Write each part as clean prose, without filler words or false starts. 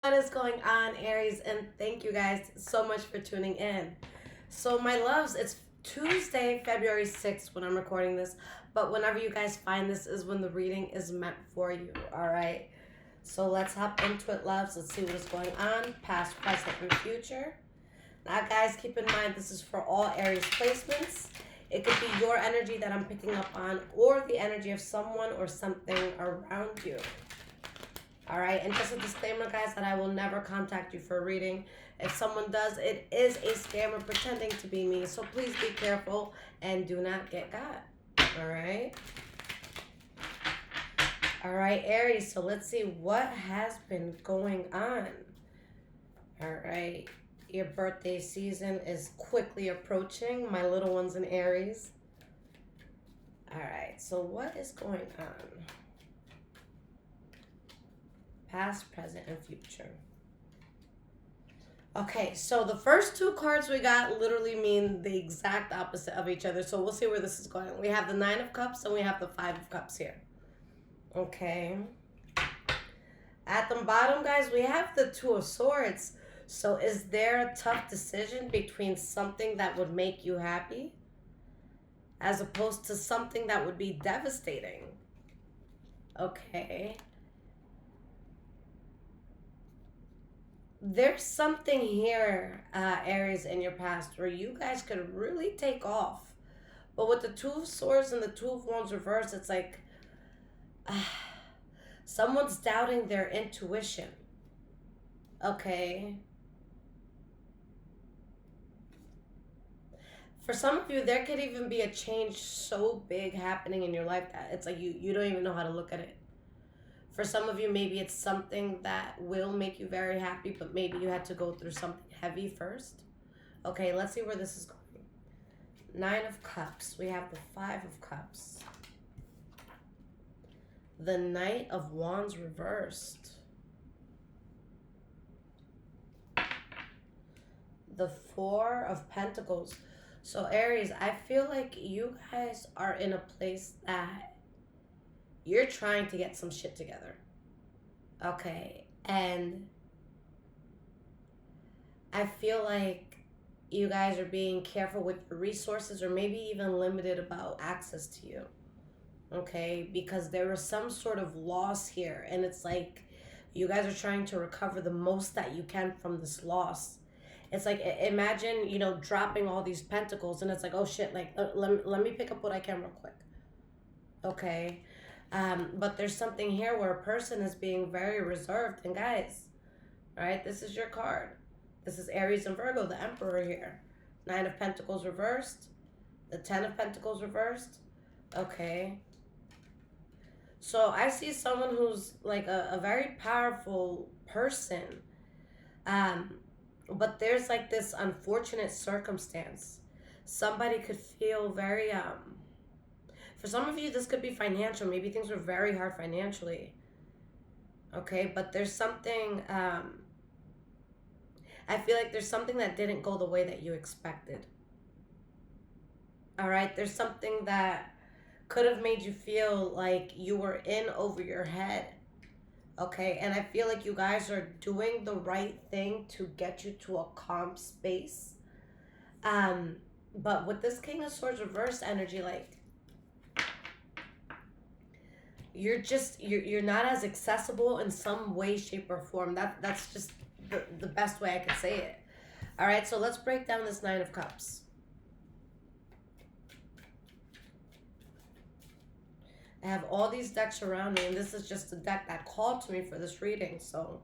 What is going on, Aries? And thank you guys so much for tuning in. So, my loves, it's Tuesday, February 6th when I'm recording this, but whenever you guys find this is when the reading is meant for you, all right? So, let's hop into it, loves. Let's see what is going on, past, present, and future. Now, guys, keep in mind this is for all Aries placements. It could be your energy that I'm picking up on, or the energy of someone or something around you. All right, and just a disclaimer, guys, that I will never contact you for a reading. If someone does, it is a scammer pretending to be me. So please be careful and do not get got. All right. All right, Aries. So let's see what has been going on. All right. Your birthday season is quickly approaching. My little ones in Aries. All right. So what is going on? Past, present, and future. Okay, so the first two cards we got literally mean the exact opposite of each other. So we'll see where this is going. We have the Nine of Cups and we have the Five of Cups here. Okay. At the bottom, guys, we have the Two of Swords. So is there a tough decision between something that would make you happy as opposed to something that would be devastating? Okay. There's something here, Aries, in your past where you guys could really take off. But with the Two of Swords and the Two of Wands reversed, it's like someone's doubting their intuition. Okay. For some of you, there could even be a change so big happening in your life that it's like you don't even know how to look at it. For some of you, maybe it's something that will make you very happy, but maybe you had to go through something heavy first. Okay, let's see where this is going. Nine of Cups. We have the Five of Cups. The Knight of Wands reversed. The Four of Pentacles. So, Aries, I feel like you guys are in a place that you're trying to get some shit together. Okay. And I feel like you guys are being careful with your resources or maybe even limited about access to you. Okay. Because there was some sort of loss here. And it's like you guys are trying to recover the most that you can from this loss. It's like, imagine, dropping all these pentacles and it's like, oh shit, like, let me pick up what I can real quick. Okay. But there's something here where a person is being very reserved. And guys, right, this is your card. This is Aries and Virgo, the Emperor here. Nine of Pentacles reversed. The Ten of Pentacles reversed. Okay. So I see someone who's like a very powerful person. But there's like this unfortunate circumstance. Somebody could feel very for some of you this could be financial. Maybe things were very hard financially. Okay, but there's something I feel like there's something that didn't go the way that you expected. All right, there's something that could have made you feel like you were in over your head. Okay, and I feel like you guys are doing the right thing to get you to a calm space. But with this King of Swords reverse energy, like you're not as accessible in some way, shape, or form. That's just the best way I could say it. All right, so let's break down this Nine of Cups. I have all these decks around me, and this is just a deck that called to me for this reading. So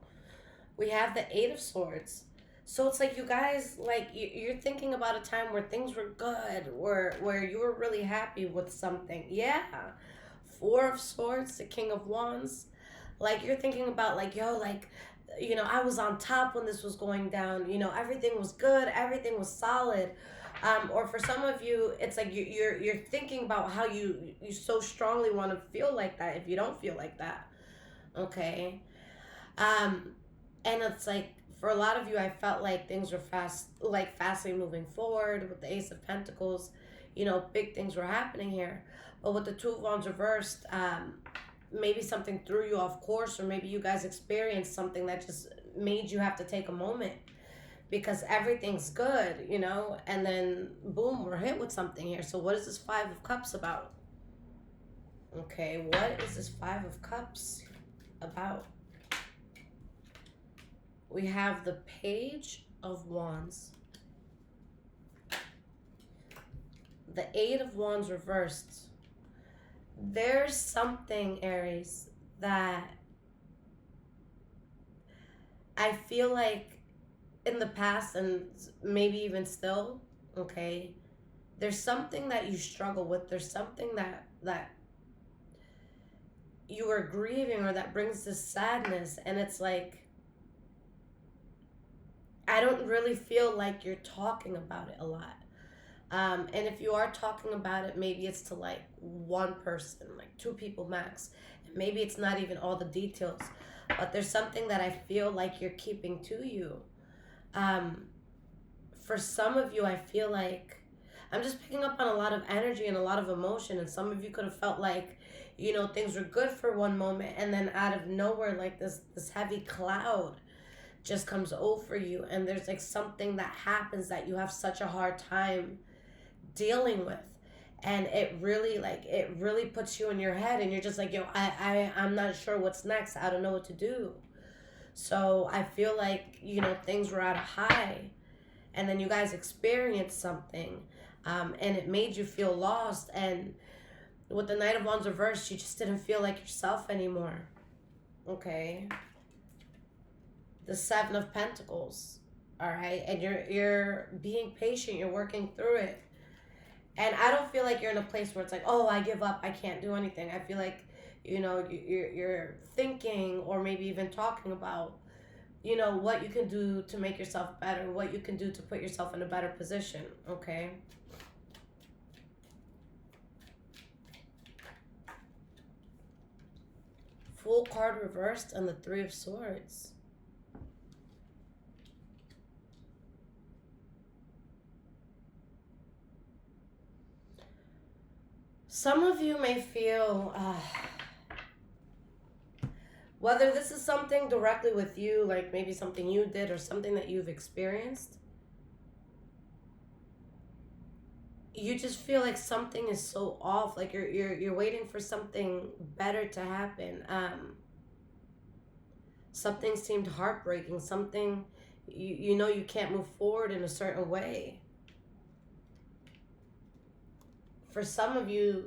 we have the Eight of Swords. So it's like you guys, like you're thinking about a time where things were good, where you were really happy with something. Yeah. Four of Swords, the King of Wands. Like you're thinking about like, yo, like, I was on top when this was going down. Everything was good, everything was solid. Or for some of you, it's like you're thinking about how you so strongly want to feel like that if you don't feel like that. Okay. And it's like for a lot of you, I felt like things were fastly moving forward with the Ace of Pentacles. Big things were happening here. But with the Two of Wands reversed, maybe something threw you off course, or maybe you guys experienced something that just made you have to take a moment because everything's good, you know, and then boom, we're hit with something here. So what is this Five of Cups about? Okay, what is this Five of Cups about? We have the Page of Wands, the Eight of Wands reversed. There's something, Aries, that I feel like in the past and maybe even still, okay, there's something that you struggle with. There's something that you are grieving or that brings this sadness, and it's like I don't really feel like you're talking about it a lot. And if you are talking about it, maybe it's to like one person, like two people max. And maybe it's not even all the details, but there's something that I feel like you're keeping to you. Um, for some of you, I feel like I'm just picking up on a lot of energy and a lot of emotion. And some of you could have felt like, you know, things were good for one moment, and then out of nowhere, like this heavy cloud just comes over you, and there's like something that happens that you have such a hard time dealing with, and it really puts you in your head, and you're just like, yo, I'm not sure what's next. I don't know what to do. So I feel like, you know, things were at a high, and then you guys experienced something, and it made you feel lost, and with the Knight of Wands reversed, you just didn't feel like yourself anymore. Okay, the Seven of Pentacles. All right, and you're being patient, you're working through it. And I don't feel like you're in a place where it's like, oh, I give up, I can't do anything. I feel like, you know, you're thinking or maybe even talking about, you know, what you can do to make yourself better, what you can do to put yourself in a better position, okay? Fool card reversed and the Three of Swords. Some of you may feel, whether this is something directly with you, like maybe something you did or something that you've experienced, you just feel like something is so off, like you're waiting for something better to happen. Something seemed heartbreaking, something you know you can't move forward in a certain way. For some of you,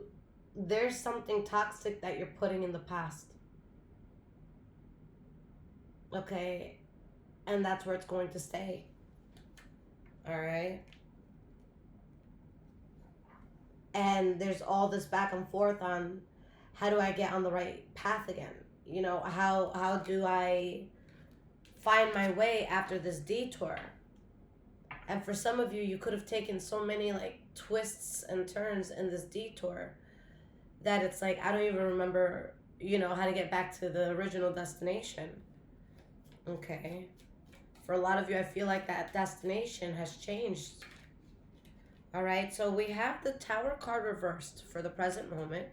there's something toxic that you're putting in the past. Okay? And that's where it's going to stay. Alright? And there's all this back and forth on how do I get on the right path again? You know, how do I find my way after this detour? And for some of you, you could have taken so many like twists and turns in this detour that it's like, I don't even remember, you know, how to get back to the original destination. Okay. For a lot of you, I feel like that destination has changed. All right. So we have the Tower card reversed for the present moment.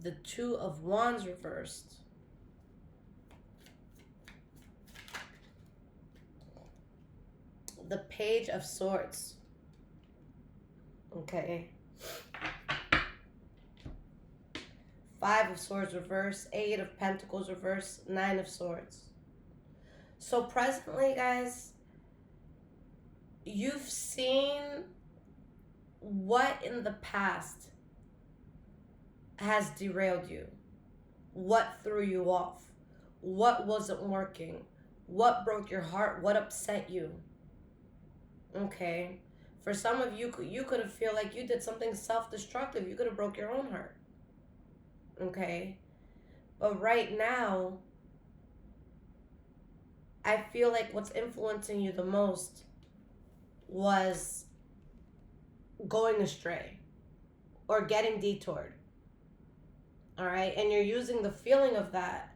The Two of Wands reversed. The Page of Swords. Okay. Five of Swords reverse, Eight of Pentacles reverse, Nine of Swords. So presently, guys, you've seen what in the past has derailed you, what threw you off, what wasn't working, what broke your heart, what upset you. Okay, for some of you, you could have feel like you did something self-destructive. You could have broke your own heart. Okay, but right now, I feel like what's influencing you the most was going astray or getting detoured. All right, and you're using the feeling of that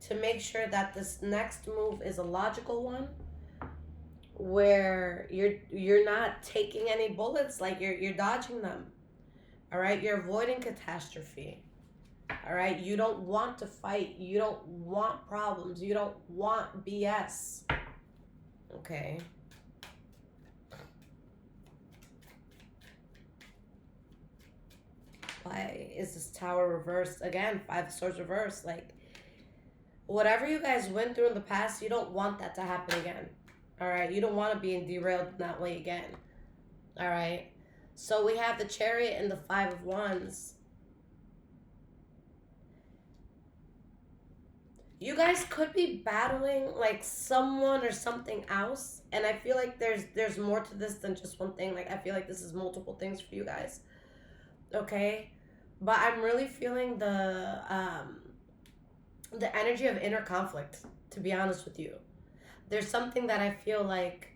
to make sure that this next move is a logical one, where you're not taking any bullets, like you're dodging them. All right, you're avoiding catastrophe. All right. You don't want to fight. You don't want problems. You don't want BS. Okay. Why is this Tower reversed? Again, Five of Swords reversed. Like, whatever you guys went through in the past, you don't want that to happen again. All right. You don't want to be derailed in that way again. All right. So we have the Chariot and the Five of Wands. You guys could be battling like someone or something else, and I feel like there's more to this than just one thing. Like, I feel like this is multiple things for you guys. Okay, but I'm really feeling the energy of inner conflict, to be honest with you. There's something that I feel like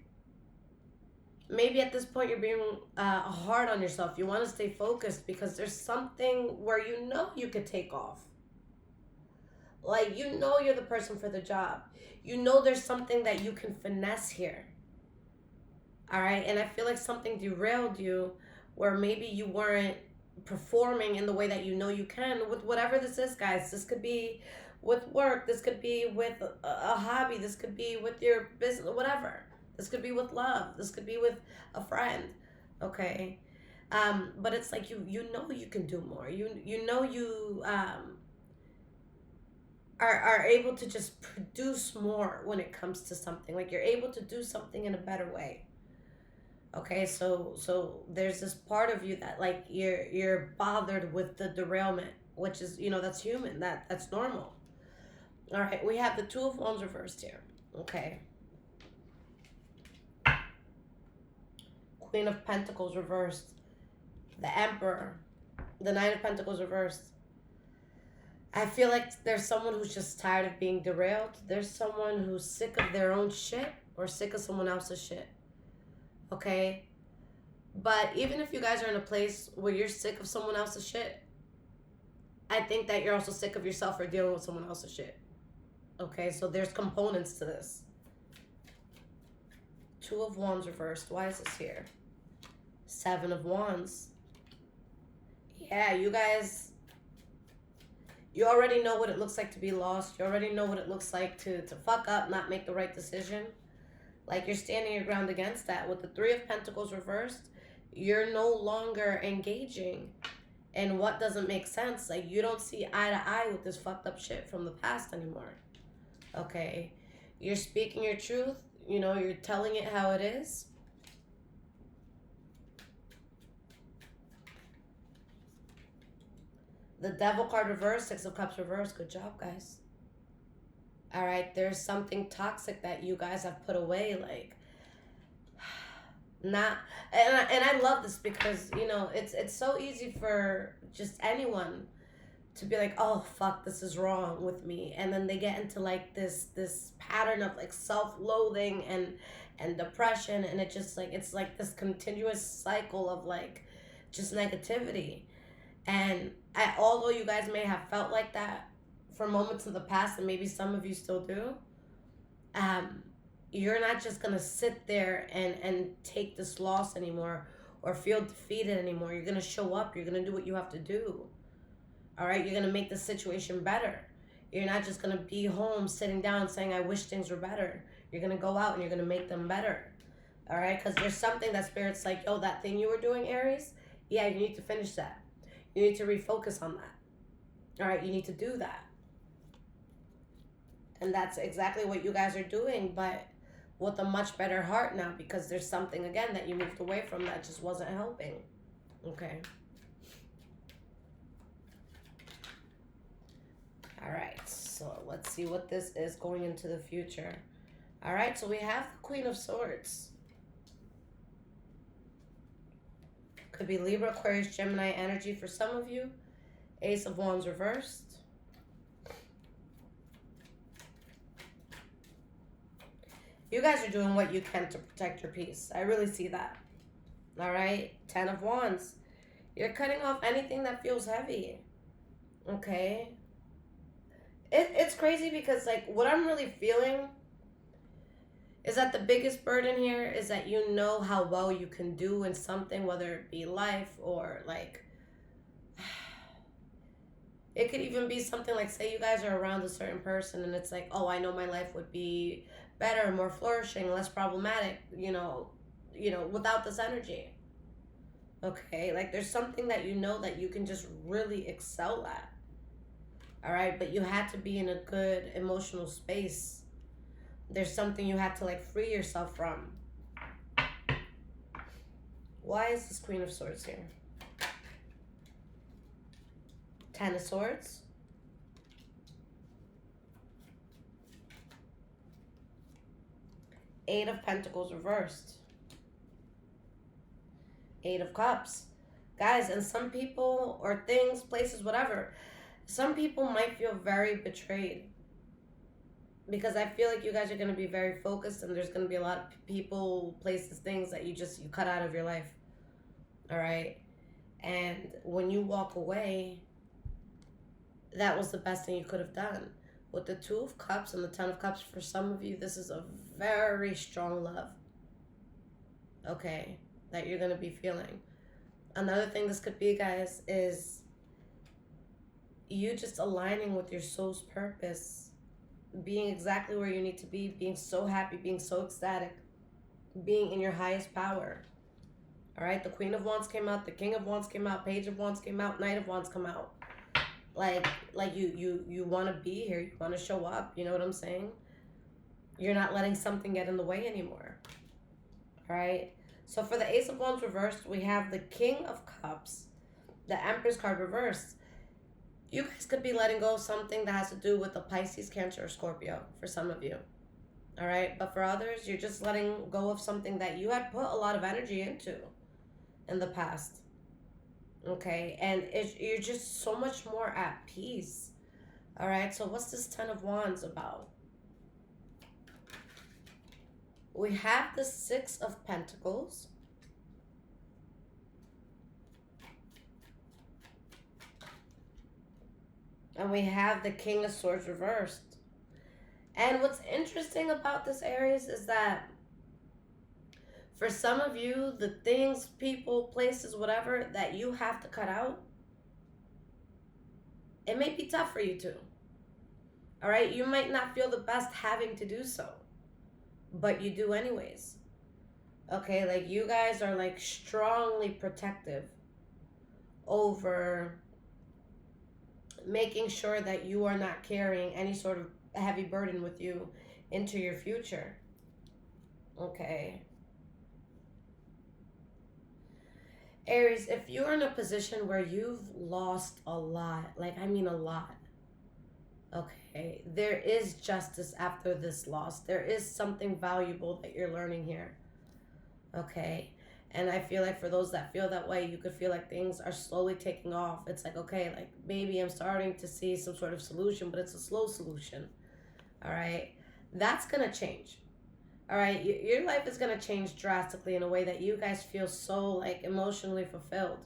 maybe at this point you're being hard on yourself. You want to stay focused because there's something where you know you could take off. Like, you know you're the person for the job. You know there's something that you can finesse here. All right? And I feel like something derailed you where maybe you weren't performing in the way that you know you can with whatever this is, guys. This could be with work. This could be with a hobby. This could be with your business, whatever. This could be with love. This could be with a friend. Okay? But it's like you know you can do more. You know you are able to just produce more when it comes to something. Like, you're able to do something in a better way. Okay, so there's this part of you that, like, you're bothered with the derailment, which is, that's human. That's normal. All right, we have the Two of Wands reversed here. Okay. Queen of Pentacles reversed. The Emperor. The Nine of Pentacles reversed. I feel like there's someone who's just tired of being derailed. There's someone who's sick of their own shit or sick of someone else's shit. Okay? But even if you guys are in a place where you're sick of someone else's shit, I think that you're also sick of yourself for dealing with someone else's shit. Okay? So there's components to this. Two of Wands reversed. Why is this here? Seven of Wands. Yeah, you guys... You already know what it looks like to be lost. You already know what it looks like to fuck up, not make the right decision. Like, you're standing your ground against that. With the Three of Pentacles reversed, you're no longer engaging in what doesn't make sense. Like, you don't see eye to eye with this fucked up shit from the past anymore. Okay? You're speaking your truth. You're telling it how it is. The Devil card reversed, Six of Cups reversed. Good job, guys. All right, there's something toxic that you guys have put away, like, not, and I love this because, it's so easy for just anyone to be like, oh, fuck, this is wrong with me. And then they get into, like, this pattern of, like, self-loathing and depression. And it just, like, it's like this continuous cycle of, like, just negativity. And although you guys may have felt like that for moments in the past, and maybe some of you still do, you're not just going to sit there and take this loss anymore or feel defeated anymore. You're going to show up. You're going to do what you have to do. All right? You're going to make the situation better. You're not just going to be home sitting down saying, I wish things were better. You're going to go out and you're going to make them better. All right? Because there's something that Spirit's like, yo, that thing you were doing, Aries, yeah, you need to finish that. You need to refocus on that. All right, you need to do that. And that's exactly what you guys are doing, but with a much better heart now, because there's something, again, that you moved away from that just wasn't helping. Okay. All right, so let's see what this is going into the future. All right, so we have the Queen of Swords. Could be Libra, Aquarius, Gemini energy for some of you. Ace of Wands reversed. You guys are doing what you can to protect your peace. I really see that. All right? 10 of Wands. You're cutting off anything that feels heavy. Okay? It's crazy because, like, what I'm really feeling is that the biggest burden here is that you know how well you can do in something, whether it be life or, like, It could even be something like, say you guys are around a certain person and it's like, oh, I know my life would be better, more flourishing, less problematic, without this energy. Okay, like there's something that you know that you can just really excel at. All right, but you had to be in a good emotional space. There's something you had to like free yourself from. Why is this Queen of Swords here? Ten of Swords. Eight of Pentacles reversed. Eight of Cups. Guys, and some people or things, places, whatever, some people might feel very betrayed. Because I feel like you guys are going to be very focused and there's going to be a lot of people, places, things that you cut out of your life. All right? And when you walk away, that was the best thing you could have done. With the Two of Cups and the Ten of Cups, for some of you, this is a very strong love. Okay? That you're going to be feeling. Another thing this could be, guys, is you just aligning with your soul's purpose, being exactly where you need to be, being so happy, being so ecstatic, being in your highest power. All right, the Queen of Wands came out, the King of Wands came out, Page of Wands came out, Knight of Wands come out. Like you want to be here, you want to show up, you know what I'm saying? You're not letting something get in the way anymore. All right? So for the Ace of Wands reversed, we have the King of Cups, the Empress card reversed. You guys could be letting go of something that has to do with the Pisces, Cancer, or Scorpio for some of you. All right? But for others, you're just letting go of something that you had put a lot of energy into in the past. Okay? And you're just so much more at peace. All right? So what's this Ten of Wands about? We have the Six of Pentacles. And we have the King of Swords reversed. And what's interesting about this, Aries, is that for some of you, the things, people, places, whatever, that you have to cut out, it may be tough for you to. All right? You might not feel the best having to do so. But you do anyways. Okay, like you guys are like strongly protective over making sure that you are not carrying any sort of heavy burden with you into your future. Okay. Aries, if you're in a position where you've lost a lot, like I mean a lot, okay, there is justice after this loss. There is something valuable that you're learning here. Okay. And I feel like for those that feel that way, you could feel like things are slowly taking off. It's like, okay, like maybe I'm starting to see some sort of solution, but it's a slow solution. All right. That's going to change. All right. Your life is going to change drastically in a way that you guys feel so like emotionally fulfilled.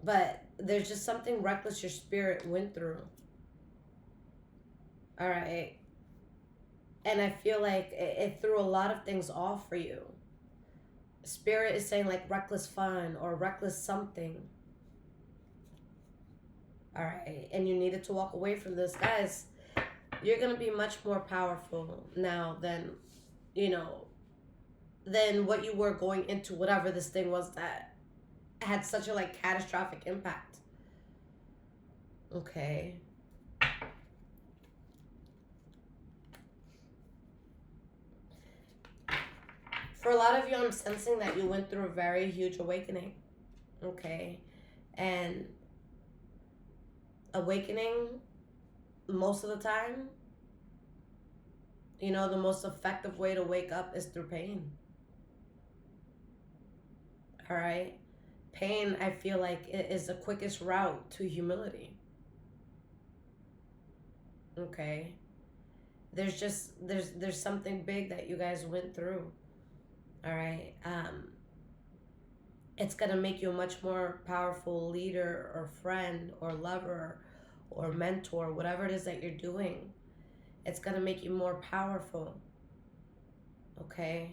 But there's just something reckless your spirit went through. All right. And I feel like it threw a lot of things off for you. Spirit is saying like reckless fun or reckless something. All right. And you needed to walk away from this. Guys, you're going to be much more powerful now than what you were going into whatever this thing was that had such a like catastrophic impact. Okay. For a lot of you, I'm sensing that you went through a very huge awakening. Okay. And awakening, most of the time, the most effective way to wake up is through pain. All right? Pain, I feel like, it is the quickest route to humility. Okay? There's something big that you guys went through. All right? It's going to make you a much more powerful leader or friend or lover or mentor, whatever it is that you're doing. It's going to make you more powerful. Okay?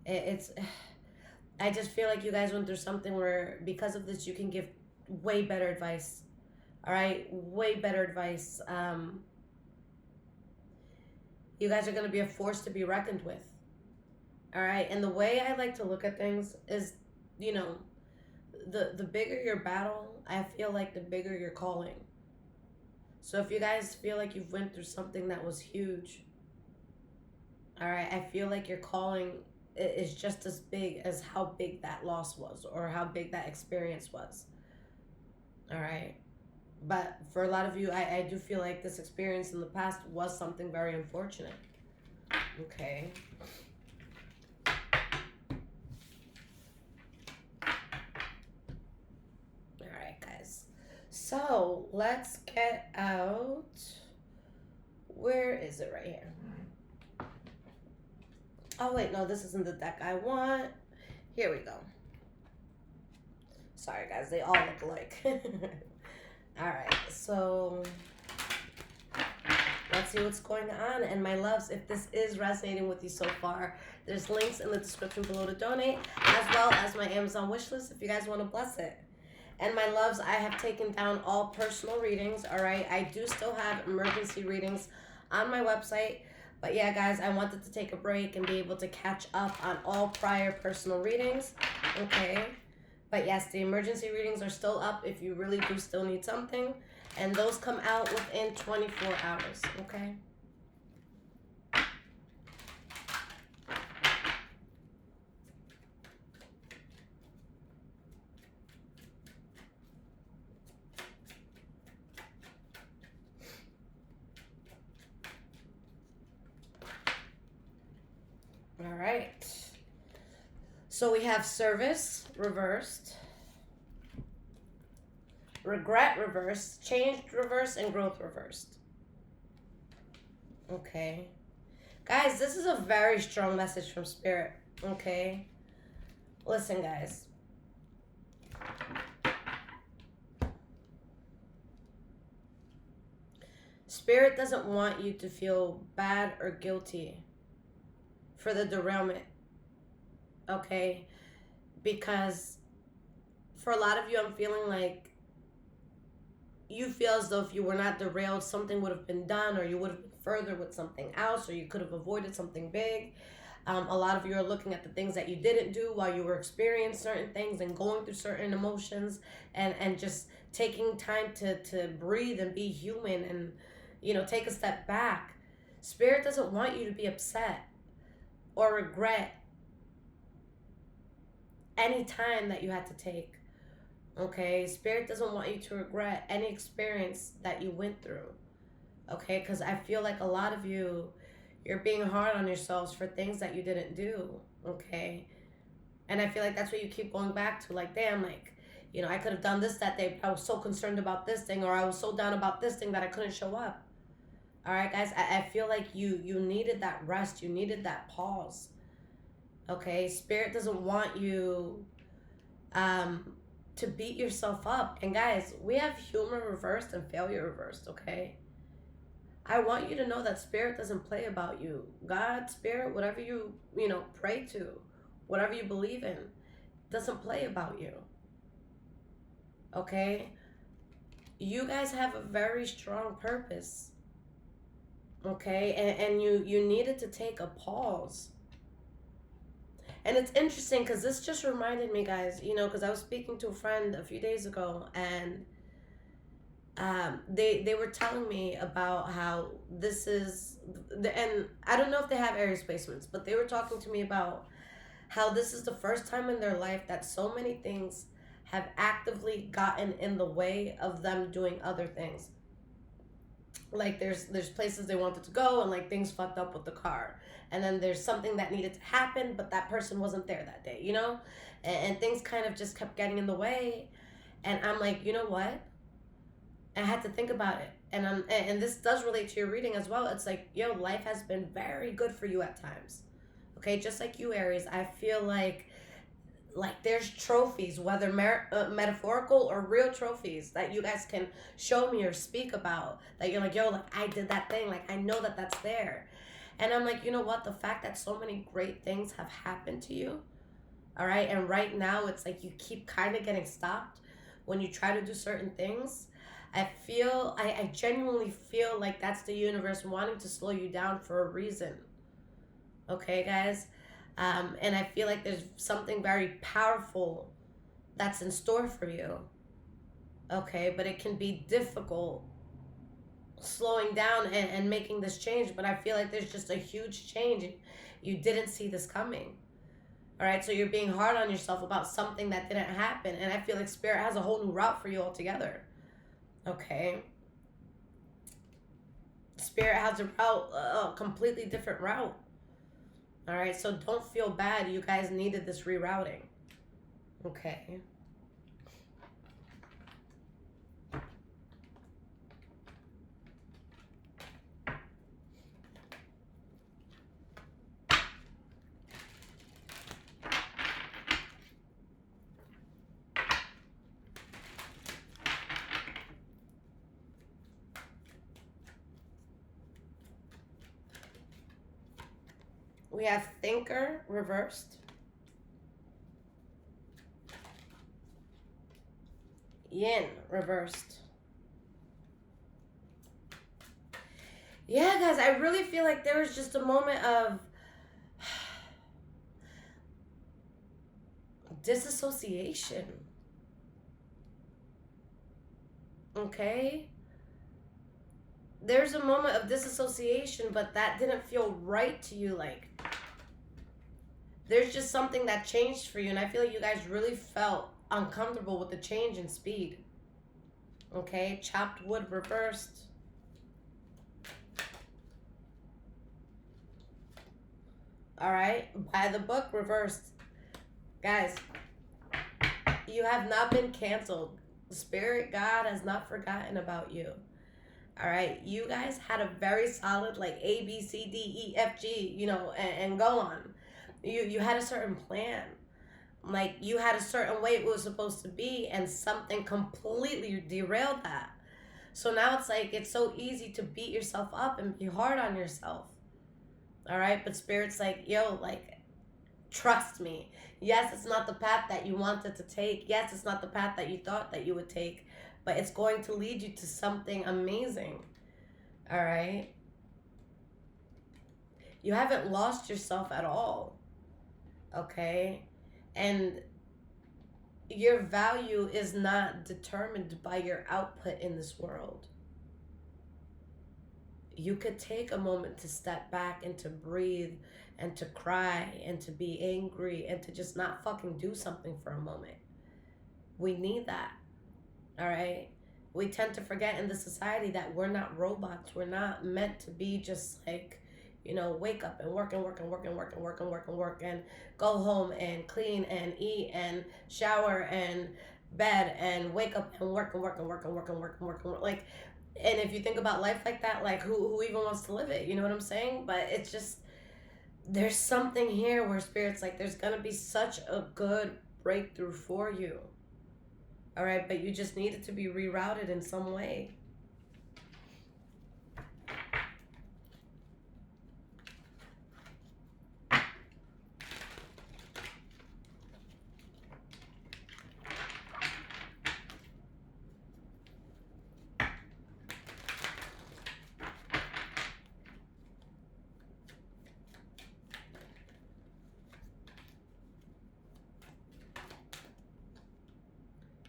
I just feel like you guys went through something where because of this you can give way better advice. All right, way better advice. You guys are going to be a force to be reckoned with. All right, and the way I like to look at things is, you know, the bigger your battle, I feel like the bigger your calling. So if you guys feel like you've went through something that was huge, all right, I feel like your calling is just as big as how big that loss was or how big that experience was. All right. But for a lot of you, I do feel like this experience in the past was something very unfortunate. Okay. All right, guys. So let's get out. Where is it? Right here. Oh, wait, no, this isn't the deck I want. Here we go. Sorry, guys, they all look alike. All right, so let's see what's going on. And my loves, if this is resonating with you so far, there's links in the description below to donate, as well as my Amazon wishlist if you guys want to bless it. And my loves, I have taken down all personal readings, all right? I do still have emergency readings on my website. But yeah, guys, I wanted to take a break and be able to catch up on all prior personal readings, okay? But yes, the emergency readings are still up if you really do still need something. And those come out within 24 hours, okay? All right. So we have service reversed, regret reversed, changed reversed, and growth reversed. Okay. Guys, this is a very strong message from Spirit, okay? Listen, guys. Spirit doesn't want you to feel bad or guilty for the derailment, okay? Because for a lot of you, I'm feeling like you feel as though if you were not derailed, something would have been done, or you would have been further with something else, or you could have avoided something big. A lot of you are looking at the things that you didn't do while you were experiencing certain things and going through certain emotions, and just taking time to breathe and be human and, you know, take a step back. Spirit doesn't want you to be upset or regret any time that you had to take. Okay, Spirit doesn't want you to regret any experience that you went through. Okay, because I feel like a lot of you, you're being hard on yourselves for things that you didn't do. Okay, and I feel like that's what you keep going back to. Like, damn, like, you know, I could have done this that day, but I was so concerned about this thing, or I was so down about this thing that I couldn't show up. All right, guys, I feel like you needed that rest. You needed that pause. Okay, Spirit doesn't want you to beat yourself up. And guys, we have humor reversed and failure reversed, okay? I want you to know that Spirit doesn't play about you. God, Spirit, whatever you pray to, whatever you believe in, doesn't play about you. Okay? You guys have a very strong purpose. Okay? And you needed to take a pause. And it's interesting because this just reminded me, guys, you know, because I was speaking to a friend a few days ago, and they were telling me about how this is, and I don't know if they have Aries placements, but they were talking to me about how this is the first time in their life that so many things have actively gotten in the way of them doing other things. Like there's places they wanted to go, and like things fucked up with the car, and then there's something that needed to happen, but that person wasn't there that day, you know, and things kind of just kept getting in the way. And I'm like, you know what, I had to think about it, and this does relate to your reading as well. It's like, yo, life has been very good for you at times, okay? Just like you, Aries, I feel like there's trophies, whether metaphorical or real trophies, that you guys can show me or speak about, that you're like, yo, like I did that thing, like I know that that's there. And I'm like, you know what, the fact that so many great things have happened to you, all right, and right now it's like you keep kind of getting stopped, when you try to do certain things, I genuinely feel like that's the universe wanting to slow you down for a reason. Okay, guys? And I feel like there's something very powerful that's in store for you. Okay, but it can be difficult slowing down and making this change, but I feel like there's just a huge change. You didn't see this coming. All right, so you're being hard on yourself about something that didn't happen, and I feel like Spirit has a whole new route for you altogether. Okay, Spirit has a route, a completely different route. All right, so don't feel bad. You guys needed this rerouting. Okay. We have Thinker reversed. Yin reversed. Yeah, guys, I really feel like there was just a moment of disassociation. Okay? There's a moment of disassociation, but that didn't feel right to you. Like, there's just something that changed for you, and I feel like you guys really felt uncomfortable with the change in speed. Okay? Chopped wood reversed. All right? By the book reversed. Guys, you have not been canceled. Spirit God has not forgotten about you. All right, you guys had a very solid like A B C D E F G, you know, and go on. You had a certain plan, like you had a certain way it was supposed to be, and something completely derailed that. So now it's like it's so easy to beat yourself up and be hard on yourself. All right, but Spirit's like, yo, like trust me. Yes, it's not the path that you wanted to take. Yes, it's not the path that you thought that you would take, but it's going to lead you to something amazing. All right? You haven't lost yourself at all. Okay? And your value is not determined by your output in this world. You could take a moment to step back and to breathe and to cry and to be angry and to just not fucking do something for a moment. We need that. All right? We tend to forget in the society that we're not robots. We're not meant to be just like, you know, wake up and work and work and work and work and work and work and work and go home and clean and eat and shower and bed and wake up and work and work and work and work and work and work and work. Like, and if you think about life like that, like who even wants to live it? You know what I'm saying? But it's just, there's something here where Spirit's like, there's gonna be such a good breakthrough for you. All right, but you just need it to be rerouted in some way.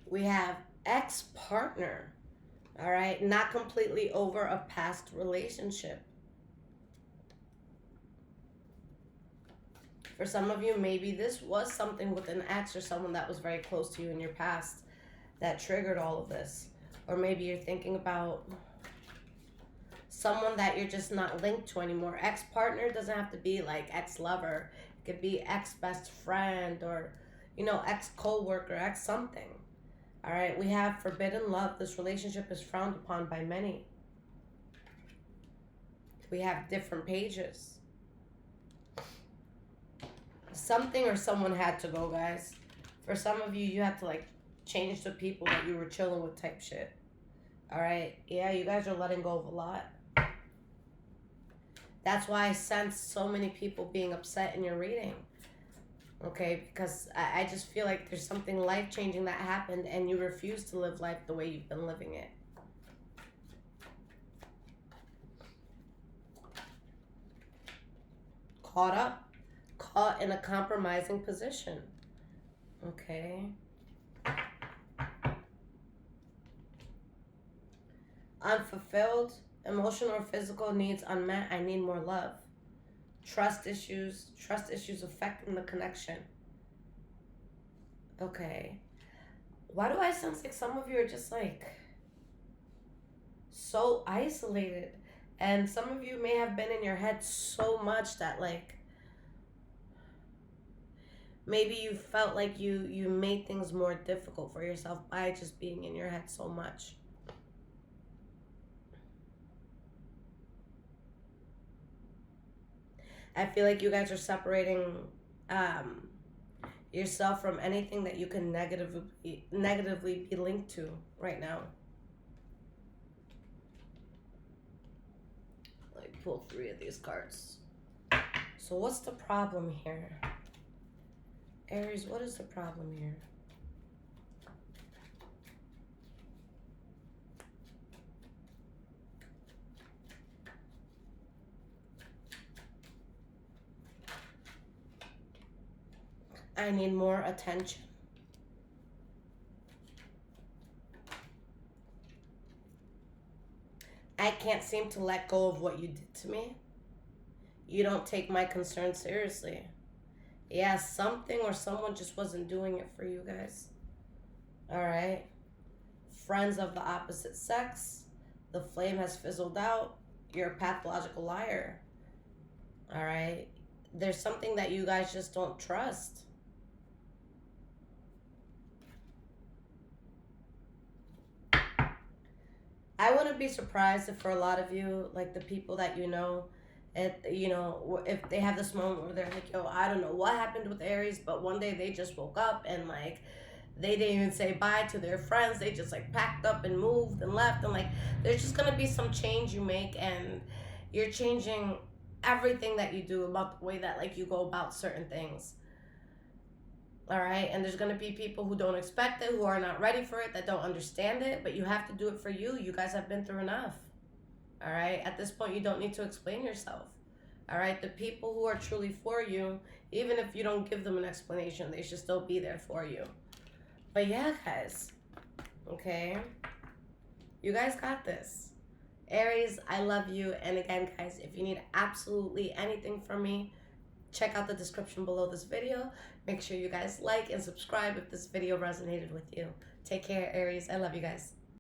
We have ex-partner. All right, not completely over a past relationship. For some of you, maybe this was something with an ex or someone that was very close to you in your past that triggered all of this. Or maybe you're thinking about someone that you're just not linked to anymore. Ex-partner doesn't have to be like ex-lover. It could be ex-best friend or, you know, ex-co-worker, ex-something. All right, we have forbidden love. This relationship is frowned upon by many. We have different pages. Something or someone had to go, guys. For some of you, you have to like change the people that you were chilling with type shit. All right, yeah, you guys are letting go of a lot. That's why I sense so many people being upset in your reading. Okay, because I just feel like there's something life-changing that happened and you refuse to live life the way you've been living it. Caught up, caught in a compromising position. Okay. Unfulfilled, emotional or physical needs unmet. I need more love. Trust issues affecting the connection. Okay. Why do I sense like some of you are just like so isolated? And some of you may have been in your head so much that like maybe you felt like you made things more difficult for yourself by just being in your head so much. I feel like you guys are separating um yourself from anything that you can negatively be linked to right now. Like pull 3 of these cards. So what's the problem here? Aries, what is the problem here? I need more attention. I can't seem to let go of what you did to me. You don't take my concerns seriously. Yeah, something or someone just wasn't doing it for you guys. All right. Friends of the opposite sex. The flame has fizzled out. You're a pathological liar. All right. There's something that you guys just don't trust. I wouldn't be surprised if for a lot of you, like the people that if they have this moment where they're like, yo, I don't know what happened with Aries, but one day they just woke up and like they didn't even say bye to their friends. They just like packed up and moved and left. And like there's just gonna be some change you make, and you're changing everything that you do about the way that like you go about certain things. All right, and there's going to be people who don't expect it, who are not ready for it, that don't understand it, but you have to do it for you. You guys have been through enough. All right, at this point you don't need to explain yourself. All right, the people who are truly for you, even if you don't give them an explanation, they should still be there for you. But yeah, guys, okay, you guys got this. Aries, I love you. And again, guys, if you need absolutely anything from me, check out the description below this video. Make sure you guys like and subscribe if this video resonated with you. Take care, Aries. I love you guys.